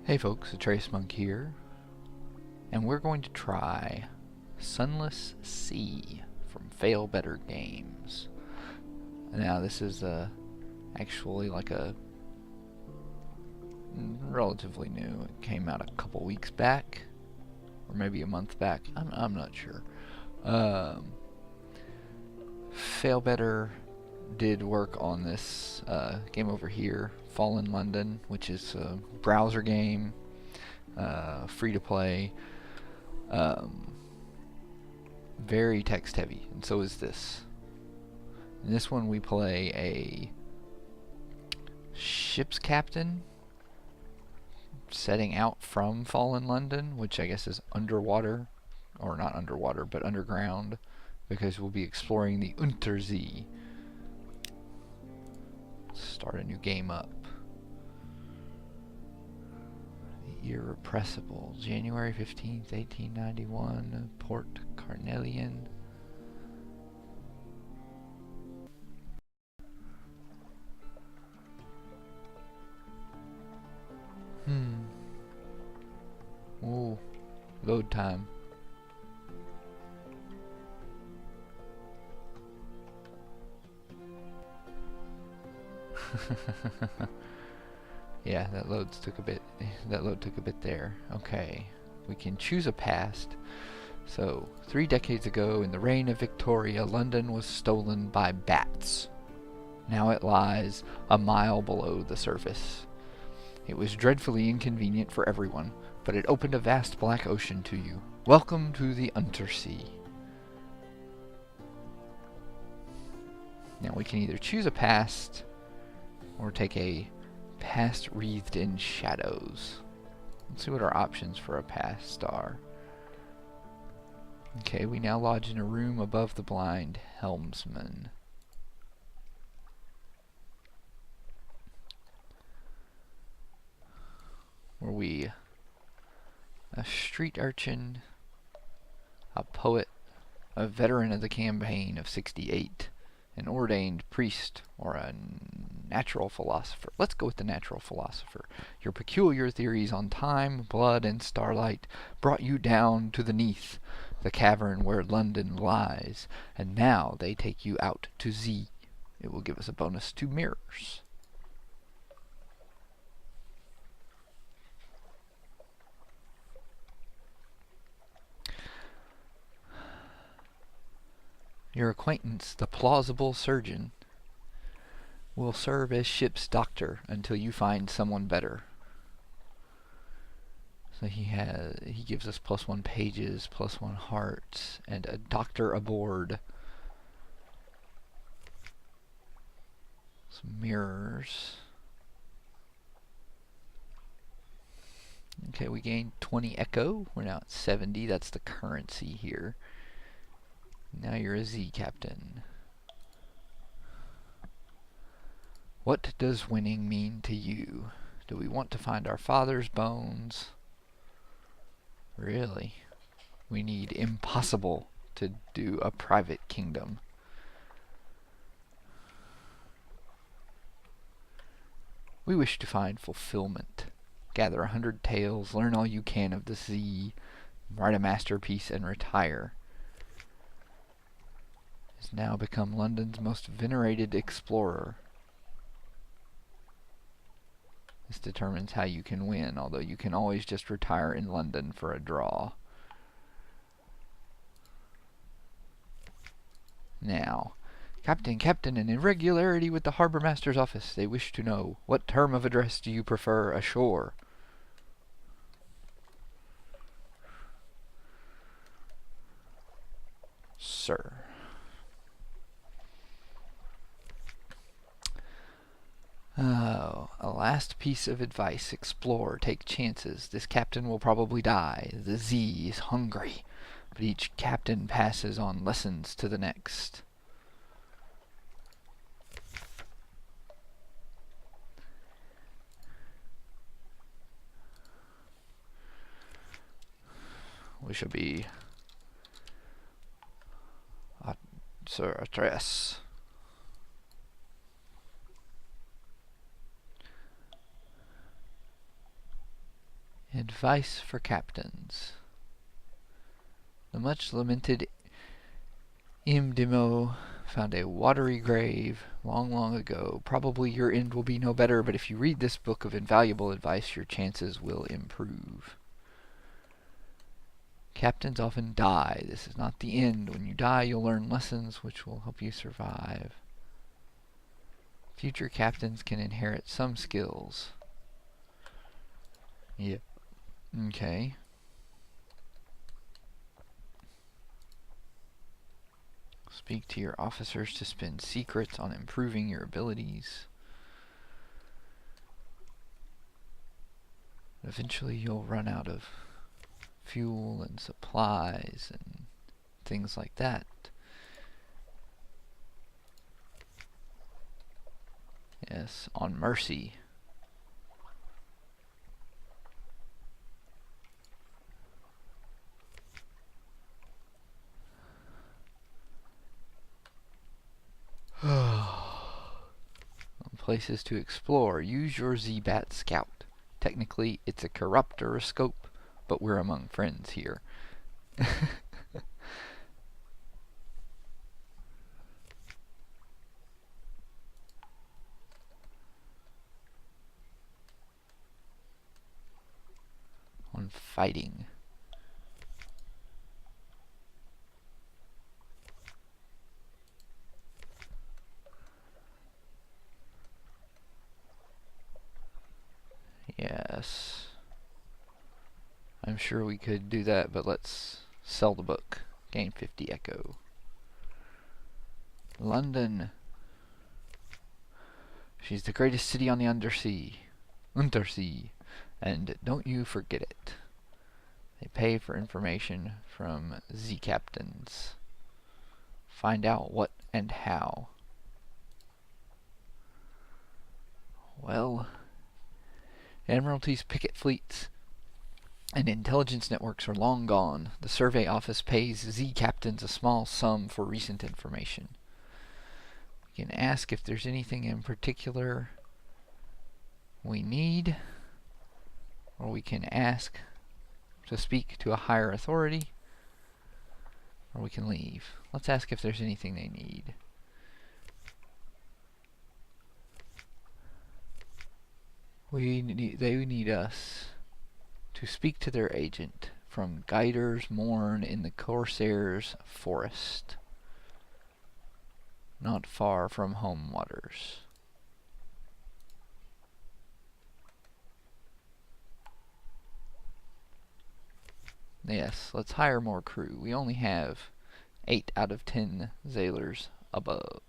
Hey folks, Atreusmonk here, and we're going to try Sunless Sea from Failbetter Games. Now this is actually like a relatively new. It came out a couple weeks back, or maybe a month back. I'm not sure. Failbetter did work on this game over here, Fallen London, which is a browser game, free to play, very text heavy, and so is this. In this one we play a ship's captain setting out from Fallen London, which I guess is underwater, or not underwater, but underground, because we'll be exploring the Unterzee. Start a new game up. The Irrepressible, January 15th, 1891, Port Carnelian. Ooh, load time. Yeah, that load took a bit there. Okay. We can choose a past. So, 3 decades ago, in the reign of Victoria, London was stolen by bats. Now it lies a mile below the surface. It was dreadfully inconvenient for everyone, but it opened a vast black ocean to you. Welcome to the Untersea. Now we can either choose a past, or take a past wreathed in shadows. Let's see what our options for a past are. Okay, we now lodge in a room above the blind helmsman. Were we a street urchin, a poet, a veteran of the campaign of '68, an ordained priest, or a natural philosopher? Let's go with the natural philosopher. Your peculiar theories on time, blood, and starlight brought you down to the neath, the cavern where London lies, and now they take you out to Z. It will give us a bonus to mirrors. Your acquaintance, the plausible surgeon, will serve as ship's doctor until you find someone better. So he gives us +1 pages, +1 hearts, and a doctor aboard. Some mirrors. Okay, we gained 20 echo. We're now at 70. That's the currency here. Now you're a Z captain. What does winning mean to you? Do we want to find our father's bones? Really? We need impossible to do a private kingdom. We wish to find fulfillment. Gather 100 tales, learn all you can of the sea, write a masterpiece, and retire. Has now become London's most venerated explorer. This determines how you can win, although you can always just retire in London for a draw. Now, Captain, an irregularity with the Harbour Master's office. They wish to know, what term of address do you prefer ashore? Sir. Oh, a last piece of advice. Explore, take chances. This captain will probably die. The Z is hungry, but each captain passes on lessons to the next. We shall be Sir Atreus. Advice for captains. The much lamented Imdimo found a watery grave long, long ago. Probably your end will be no better, but if you read this book of invaluable advice, your chances will improve. Captains often die. This is not the end. When you die, you'll learn lessons which will help you survive. Future captains can inherit some skills. Yep. Okay. Speak to your officers to spin secrets on improving your abilities. Eventually you'll run out of fuel and supplies and things like that. Yes, on mercy. Places to explore. Use your Z-Bat Scout. Technically, it's a corrupt or a scope, but we're among friends here. On fighting. Yes. I'm sure we could do that, but let's sell the book. Gain 50 echo. London. She's the greatest city on the Untersea. And don't you forget it. They pay for information from Z-Captains. Find out what and how. Well, Admiralty's picket fleets and intelligence networks are long gone. The survey office pays Z-Captains a small sum for recent information. We can ask if there's anything in particular we need, or we can ask to speak to a higher authority, or we can leave. Let's ask if there's anything they need. They need us to speak to their agent from Guiders Mourn in the Corsairs Forest, not far from home waters. Yes, let's hire more crew. We only have 8 out of 10 sailors aboard.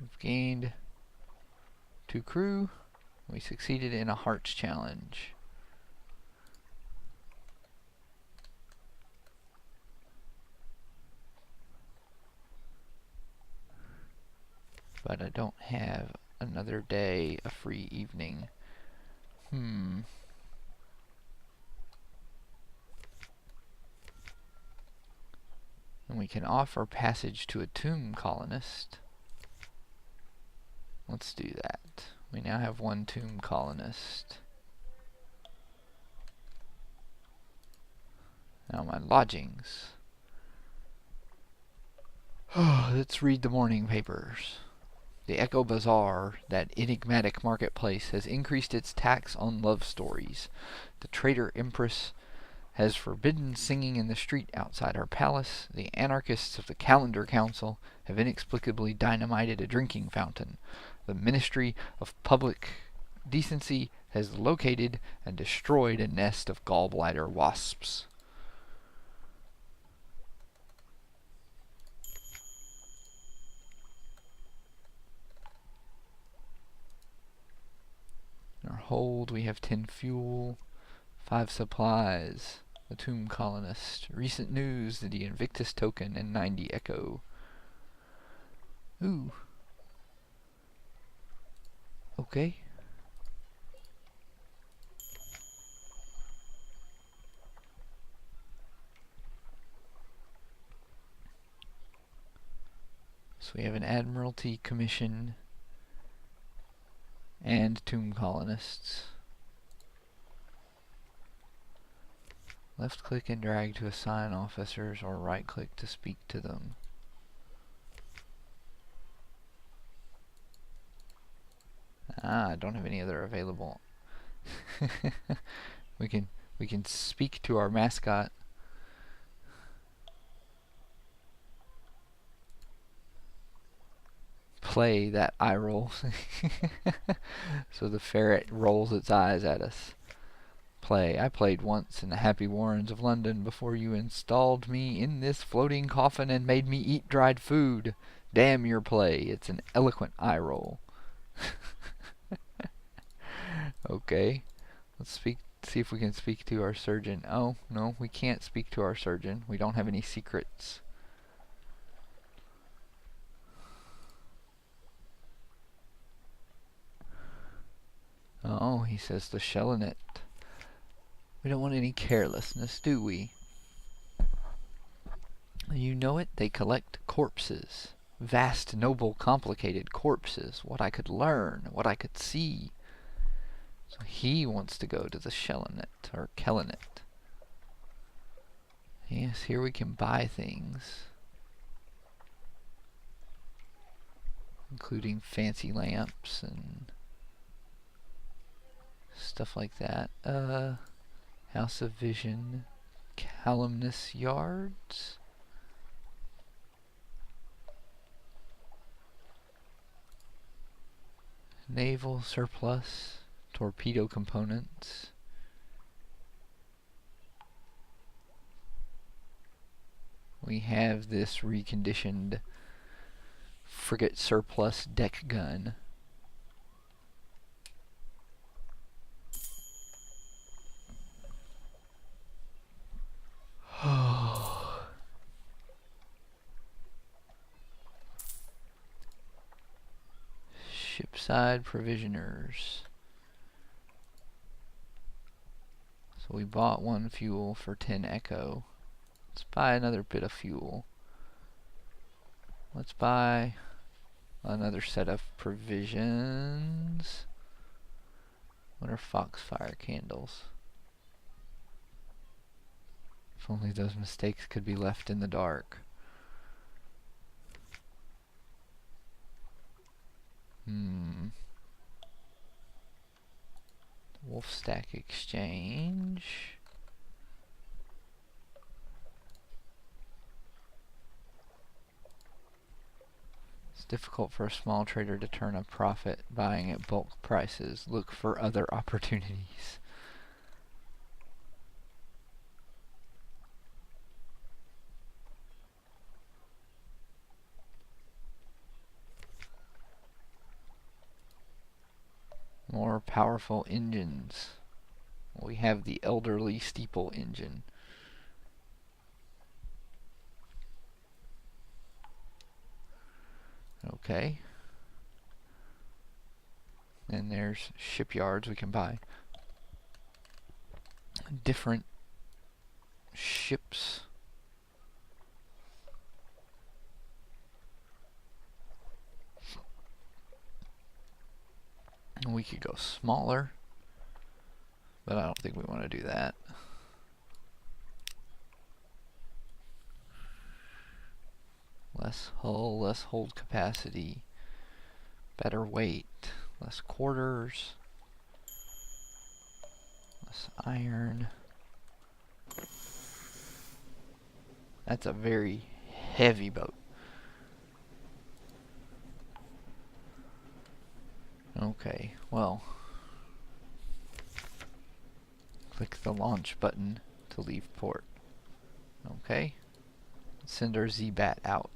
We've gained 2 crew. We succeeded in a hearts challenge. But I don't have another day, a free evening. And we can offer passage to a tomb colonist. Let's do that. We now have 1 tomb colonist. Now my lodgings. Let's read the morning papers. The Echo Bazaar, that enigmatic marketplace, has increased its tax on love stories. The traitor Empress has forbidden singing in the street outside her palace. The anarchists of the Calendar Council have inexplicably dynamited a drinking fountain. The Ministry of Public Decency has located and destroyed a nest of gallbladder wasps. In our hold we have 10 fuel, 5 supplies, a tomb colonist, recent news, the Invictus token, and 90 echo. Ooh. Okay. So we have an Admiralty Commission and tomb colonists. Left click and drag to assign officers, or right click to speak to them. I don't have any other available. we can speak to our mascot. Play that eye roll. So the ferret rolls its eyes at us. Play. I played once in the happy warrens of London before you installed me in this floating coffin and made me eat dried food. Damn your play. It's an eloquent eye roll. Okay. Let's see if we can speak to our surgeon. Oh, no, we can't speak to our surgeon. We don't have any secrets. Oh, he says the shell in it. We don't want any carelessness, do we? You know it, they collect corpses. Vast, noble, complicated corpses. What I could learn, what I could see. So he wants to go to the Shellinet, or Kellinet. Yes, here we can buy things. Including fancy lamps and stuff like that. House of Vision, Calumnus Yards. Naval surplus, torpedo components. We have this reconditioned frigate surplus deck gun. Shipside provisioners. So we bought one fuel for 10 echo. Let's buy another bit of fuel. Let's buy another set of provisions. What are foxfire candles? If only those mistakes could be left in the dark. Wolf stack exchange. It's difficult for a small trader to turn a profit buying at bulk prices. Look for other opportunities. More powerful engines. We have the elderly steeple engine. Okay. And there's shipyards we can buy. Different ships. We could go smaller, but I don't think we want to do that. Less hull, less hold capacity, better weight, less quarters, less iron. That's a very heavy boat. Okay, well, click the launch button to leave port. Okay, send our Z-Bat out.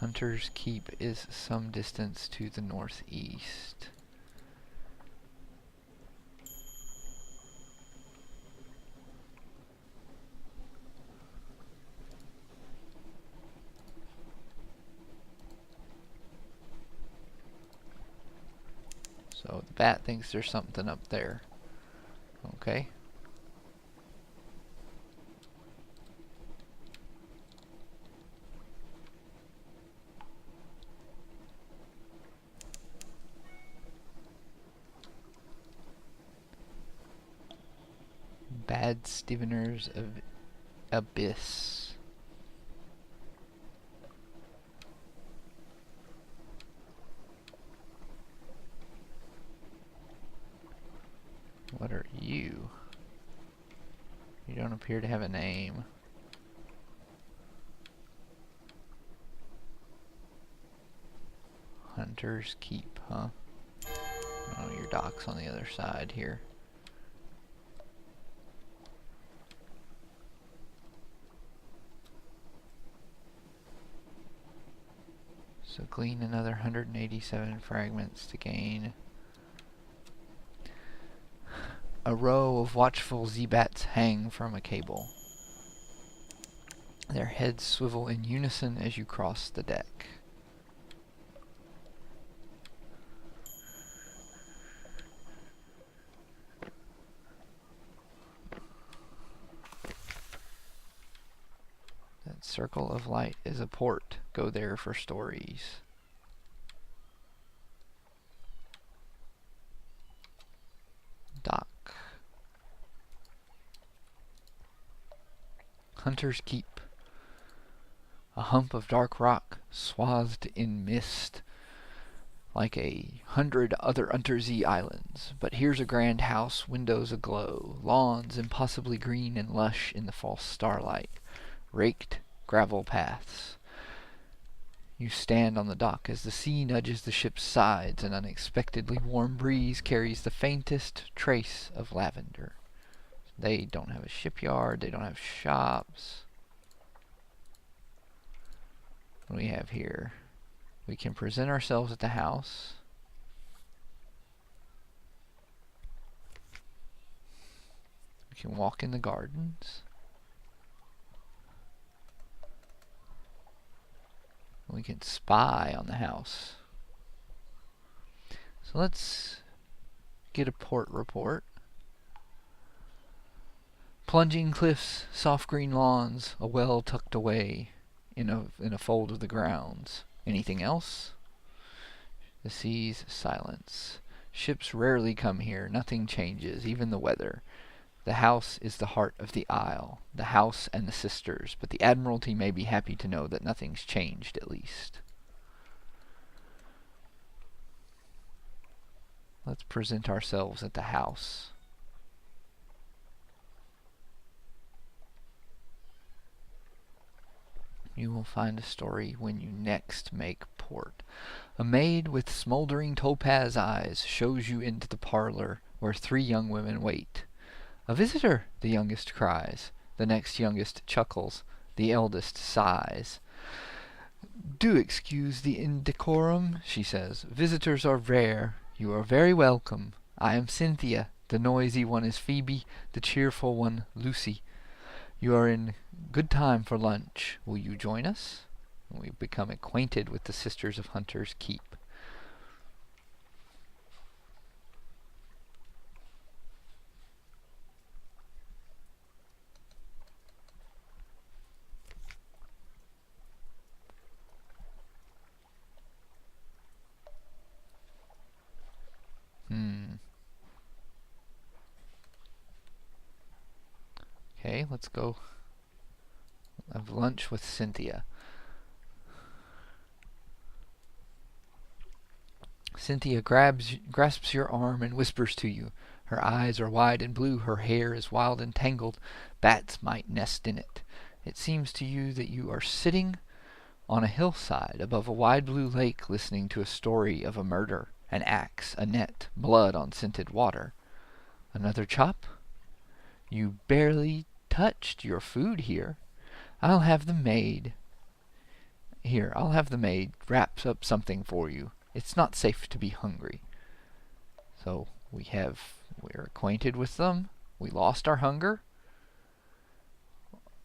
Hunter's Keep is some distance to the northeast. So the bat thinks there's something up there. Okay. Bad Steveners of Abyss. What are you? You don't appear to have a name. Hunter's Keep, huh? Oh, your dock's on the other side here. So glean another 187 fragments to gain a row of watchful Z-bats hang from a cable. Their heads swivel in unison as you cross the deck. That circle of light is a port. Go there for stories. Dock. Hunter's Keep. A hump of dark rock, swathed in mist, like 100 other Unterzee islands. But here's a grand house, windows aglow, lawns impossibly green and lush in the false starlight, raked gravel paths. You stand on the dock as the sea nudges the ship's sides. An unexpectedly warm breeze carries the faintest trace of lavender. They don't have a shipyard, they don't have shops. What do we have here? We can present ourselves at the house. We can walk in the gardens. We can spy on the house. So let's get a port report. Plunging cliffs, soft green lawns, a well tucked away in a fold of the grounds. Anything else? The sea's silence. Ships rarely come here. Nothing changes, even the weather. The house is the heart of the isle, the house and the sisters, but the Admiralty may be happy to know that nothing's changed, at least. Let's present ourselves at the house. You will find a story when you next make port. A maid with smoldering topaz eyes shows you into the parlor where 3 young women wait. "A visitor," the youngest cries. The next youngest chuckles. The eldest sighs. "Do excuse the indecorum," she says. "Visitors are rare. You are very welcome. I am Cynthia. The noisy one is Phoebe. The cheerful one, Lucy. You are in good time for lunch. Will you join us?" We become acquainted with the Sisters of Hunter's Keep. Okay, let's go have lunch with Cynthia. Cynthia grasps your arm and whispers to you. Her eyes are wide and blue, her hair is wild and tangled. Bats might nest in it. It seems to you that you are sitting on a hillside above a wide blue lake, listening to a story of a murder, an axe, a net, blood on scented water. Another chop? You barely touched your food here. I'll have the maid wrap up something for you. It's not safe to be hungry. So we're acquainted with them. We lost our hunger.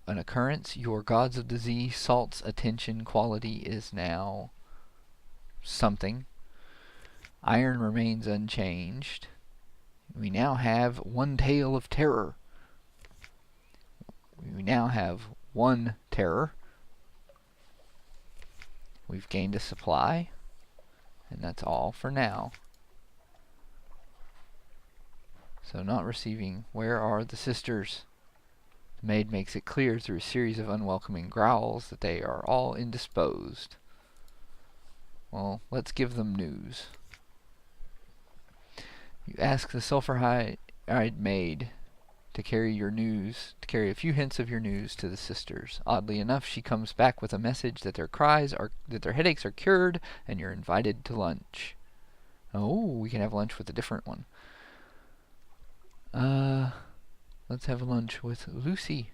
An occurrence, your gods of the Sea, salt's attention quality is now something. Iron remains unchanged. We now have 1 tale of terror. We now have 1 terror. We've gained a supply, and that's all for now. So not receiving. Where are the sisters? The maid makes it clear through a series of unwelcoming growls that they are all indisposed. Well, let's give them news. You ask the sulphur-eyed maid to carry a few hints of your news to the sisters. Oddly enough, she comes back with a message that their headaches are cured and you're invited to lunch. Oh, we can have lunch with a different one. Let's have lunch with Lucy.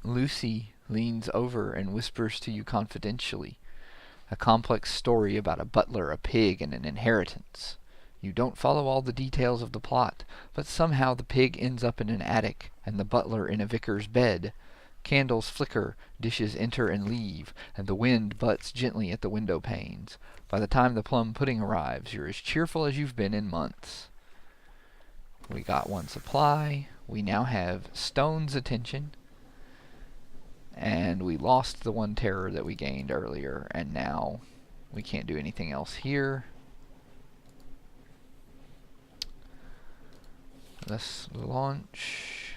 Lucy leans over and whispers to you confidentially. A complex story about a butler, a pig, and an inheritance. You don't follow all the details of the plot, but somehow the pig ends up in an attic, and the butler in a vicar's bed. Candles flicker, dishes enter and leave, and the wind butts gently at the window panes. By the time the plum pudding arrives, you're as cheerful as you've been in months. We got one supply. We now have Stone's attention. And we lost the one terror that we gained earlier, and now we can't do anything else here. Let's launch.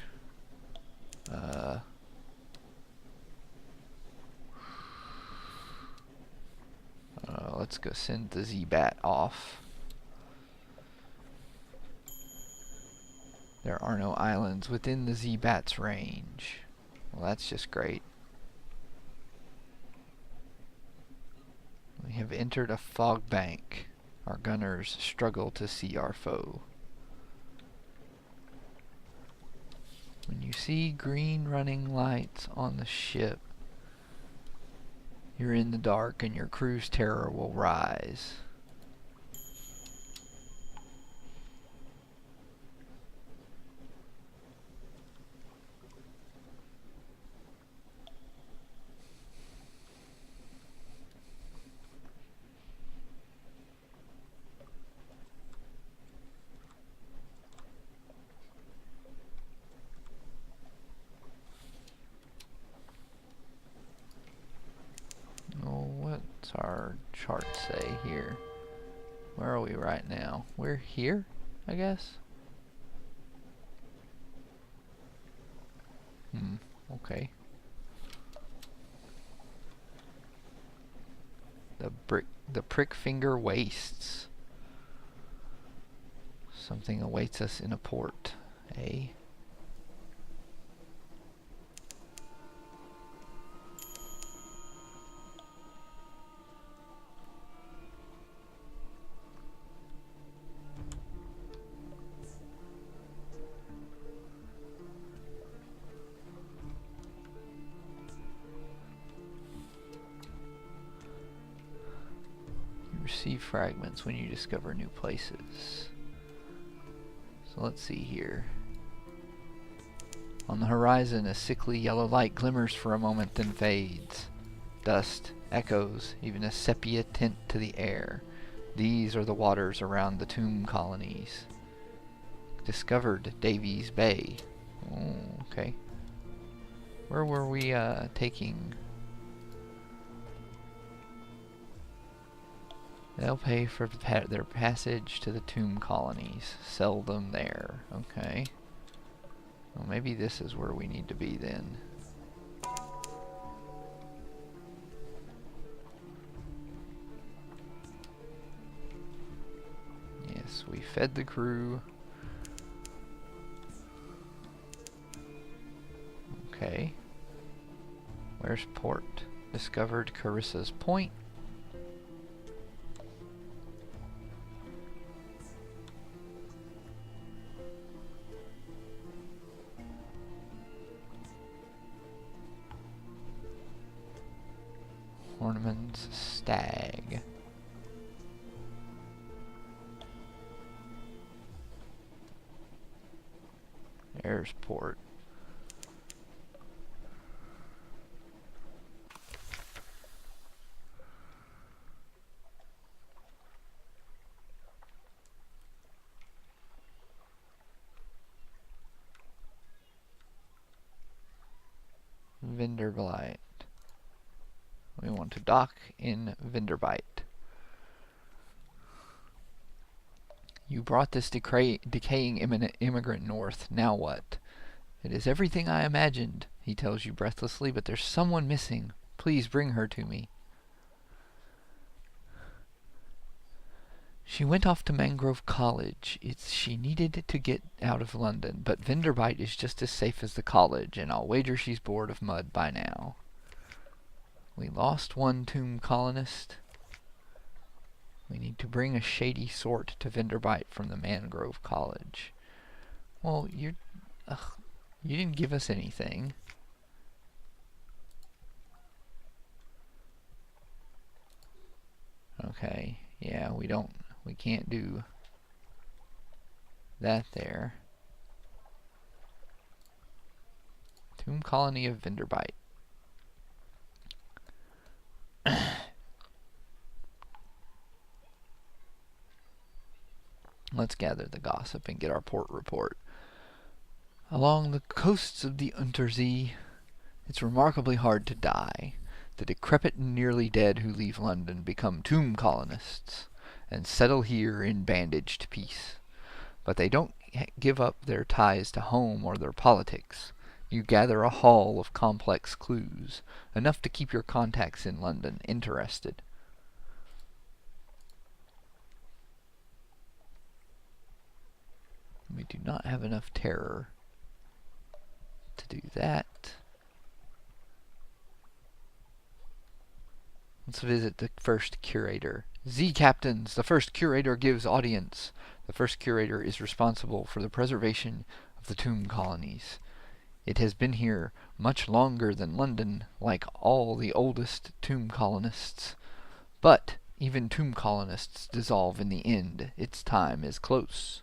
Let's go send the Z-Bat off. There are no islands within the Z-Bat's range. Well, that's just great. We have entered a fog bank. Our gunners struggle to see our foe. When you see green running lights on the ship, you're in the dark and your crew's terror will rise. What's our chart say here? Where are we right now? We're here, I guess? Okay. The prick finger wastes. Something awaits us in a port, eh? Receive fragments when you discover new places. So let's see here. On the horizon, a sickly yellow light glimmers for a moment, then fades. Dust, echoes, even a sepia tint to the air. These are the waters around the tomb colonies. Discovered Davies Bay. Oh, okay. Where were we taking? They'll pay for their passage to the tomb colonies. Sell them there. Okay. Well, maybe this is where we need to be then. Yes, we fed the crew. Okay. Where's port? Discovered Carissa's Point. Horniman's Stag. There's port. Vinderblight. We want to dock in Vinderbite. You brought this decaying immigrant north. Now what? It is everything I imagined, he tells you breathlessly, but there's someone missing. Please bring her to me. She went off to Mangrove College. She needed to get out of London, but Vinderbite is just as safe as the college, and I'll wager she's bored of mud by now. We lost one tomb colonist. We need to bring a shady sort to Vinderbite from the Mangrove College. Well, you didn't give us anything. Okay, yeah, we can't do that there. Tomb Colony of Vinderbite. Let's gather the gossip and get our port report. Along the coasts of the Unterzee, it's remarkably hard to die. The decrepit and nearly dead who leave London become tomb colonists and settle here in bandaged peace. But they don't give up their ties to home or their politics. You gather a haul of complex clues, enough to keep your contacts in London interested. We do not have enough terror to do that. Let's visit the first curator. Z Captains! The first curator gives audience. The first curator is responsible for the preservation of the tomb colonies. It has been here much longer than London, like all the oldest tomb colonists. But even tomb colonists dissolve in the end. Its time is close.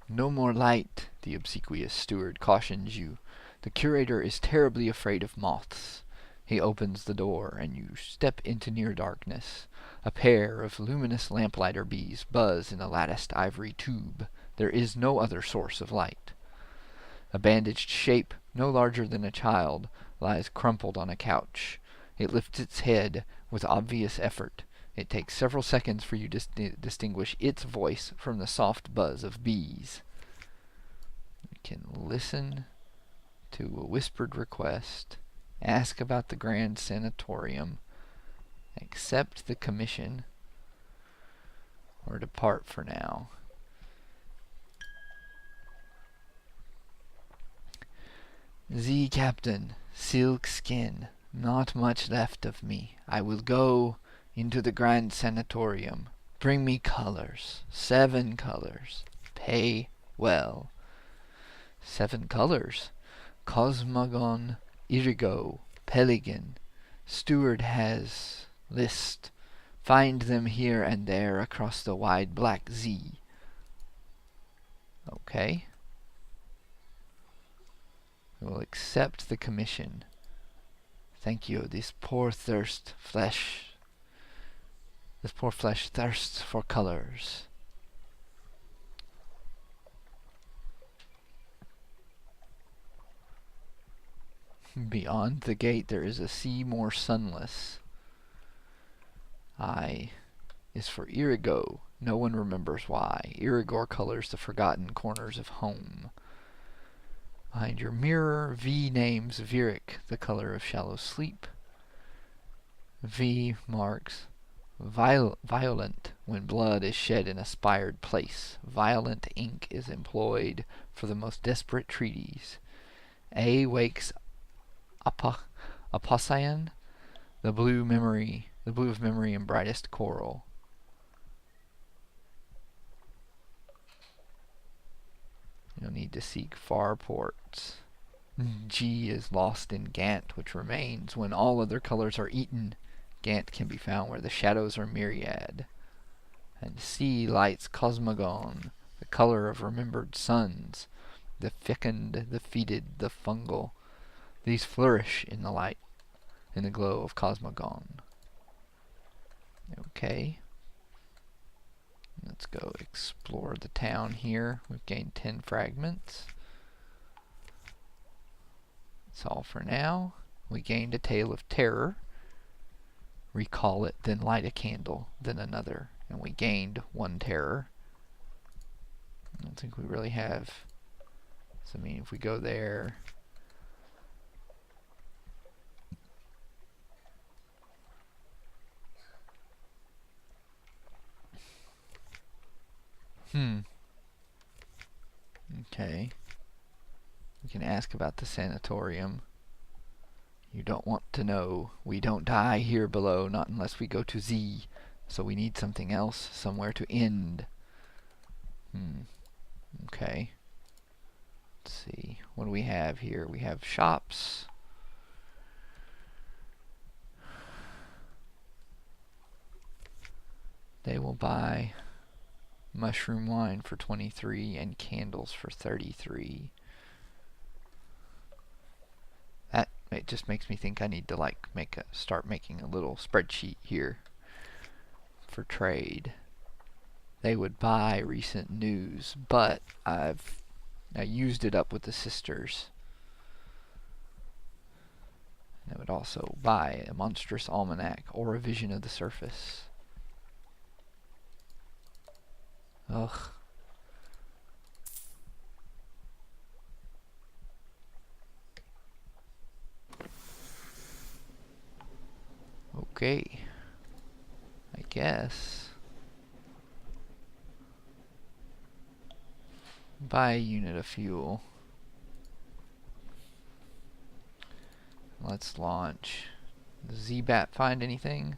No more light, the obsequious steward cautions you. The curator is terribly afraid of moths. He opens the door, and you step into near darkness. A pair of luminous lamplighter bees buzz in a latticed ivory tube. There is no other source of light. A bandaged shape, no larger than a child, lies crumpled on a couch. It lifts its head with obvious effort. It takes several seconds for you to distinguish its voice from the soft buzz of bees. You can listen to a whispered request, ask about the Grand Sanatorium, accept the commission, or depart for now. Z Captain, silk skin, not much left of me. I will go into the Grand Sanatorium. Bring me colors, 7 colors. Pay well. 7 colors. Cosmogon, Irigo, Pelican. Steward has list. Find them here and there across the wide black Z. Okay. We will accept the commission. Thank you. This poor flesh thirsts for colors. Beyond the gate there is a sea more sunless. I is for Irigo. No one remembers why. Irigor colors the forgotten corners of home. Behind your mirror, V names Vieric, the color of shallow sleep. V marks violent when blood is shed in a spired place. Violent ink is employed for the most desperate treaties. A wakes Aposion, the blue of memory and brightest coral. You don't need to seek far ports. G is lost in Gant, which remains when all other colors are eaten. Gant can be found where the shadows are myriad. And C lights Cosmogon, the color of remembered suns, the fecund, the fetid, the fungal. These flourish in the light, in the glow of Cosmogon. Okay. Let's go explore the town here. We've gained 10 fragments. That's all for now. We gained a tale of terror. recall it, then light a candle, then another, and we gained 1 terror. I don't think we really have. So I mean, if we go there, okay. We can ask about the sanatorium. You don't want to know. We don't die here below, not unless we go to Z. So we need something else, somewhere to end. Okay. Let's see. What do we have here? We have shops. They will buy mushroom wine for 23 and candles for 33. That it just makes me think I need to like start making a little spreadsheet here for trade. They would buy recent news, but I used it up with the sisters. They would also buy a monstrous almanac or a vision of the surface. Ugh. Okay. I guess. Buy a unit of fuel. Let's launch. Does Z-Bat find anything?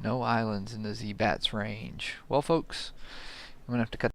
No islands in the Z-Bat's range. Well, folks, I'm going to have to cut